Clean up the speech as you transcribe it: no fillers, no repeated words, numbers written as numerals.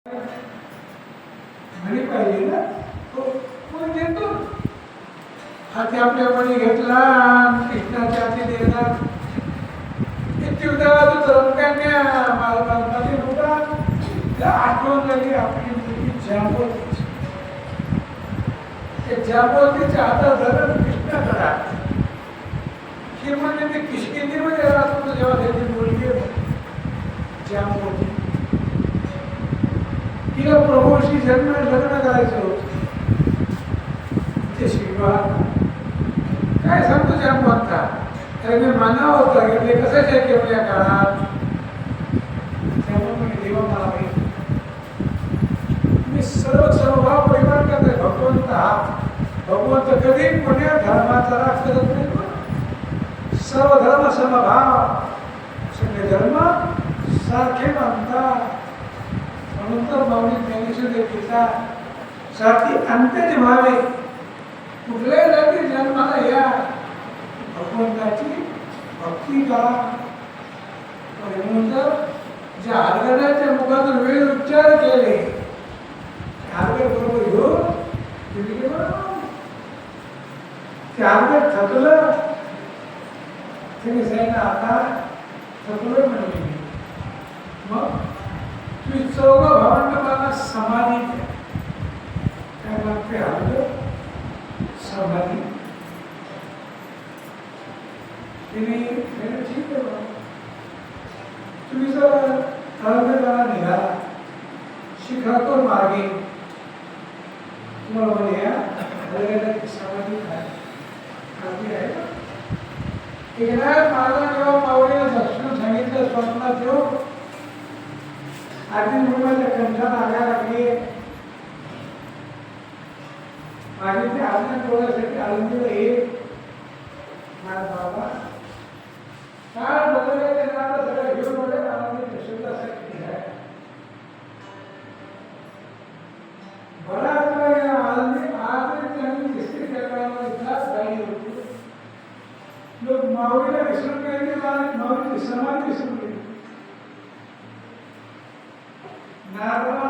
म्हणे पाहिजे ना तो तो घेतो हाती आपल्या मणी घेतला कृष्णाच्या हाती दिला इत्युक्ता तरंगांच्या मालकांमध्ये होता त्या आठवण झाली आपली मुलगी जांबवतीची ते जांबवतीच्या हातात धरून कृष्णाकडे ही म्हणजे ते किष्किंधेमध्ये राहत जेव्हा त्याची मुलगी जांबवती तिला प्रभूशी लग्न करायचं होतं ते शिकवा काय सांगतो जांबवंता अरे मी मानावं होतं की ते कसं शक्य म्हणजे या काळात त्यामुळे म्हणजे देवा मला माहिती मी सर्व भाव परिमाण करते भगवंत कधी कोण्या धर्माचा राग करत नाही सर्व धर्म समभाव सगळे धर्म सारखे मानतात म्हणून तर माऊली ज्ञानेश्वर गीता साथी अंत्यज व्हावे कुठल्याही जागी जन्माला या भगवंताची भक्ती करा म्हणून तर ज्या हरगड्याच्या मुखातून वेळ उच्चार केले हरगड बरोबर घेऊन ते हरगड थकलं तिने सांगितलं आता थकलोय म्हणजे मग तुम्ही चौघ भावंड मला समाधी द्या काय लागते हरगड समाधी तिने ठीक आहे बाबा तुम्ही जर हरगडाला निघाला शिखरातून मार्गे तुम्हाला म्हणे या हरगडाची समाधी आहे एकनाथ महाराज जेव्हा माऊलीला दक्षिण सांगितलं स्वप्नात येऊ आधी मुलाच्या कंठात आगा लागली माझी ते आज्ञा डोळ्यासाठी आळंदीला येईल माझा बाबा काय बदलले ते नातं सगळं घेऊन पडेल आळंदी कृष्णासाठी आहे बराच वेळ आळंदी आज त्यांनी तिसरी जगाला इथलाच गाडी होती लोक माऊलीला विसरून गेले माऊलीची समाधी विसरून गेली नारळा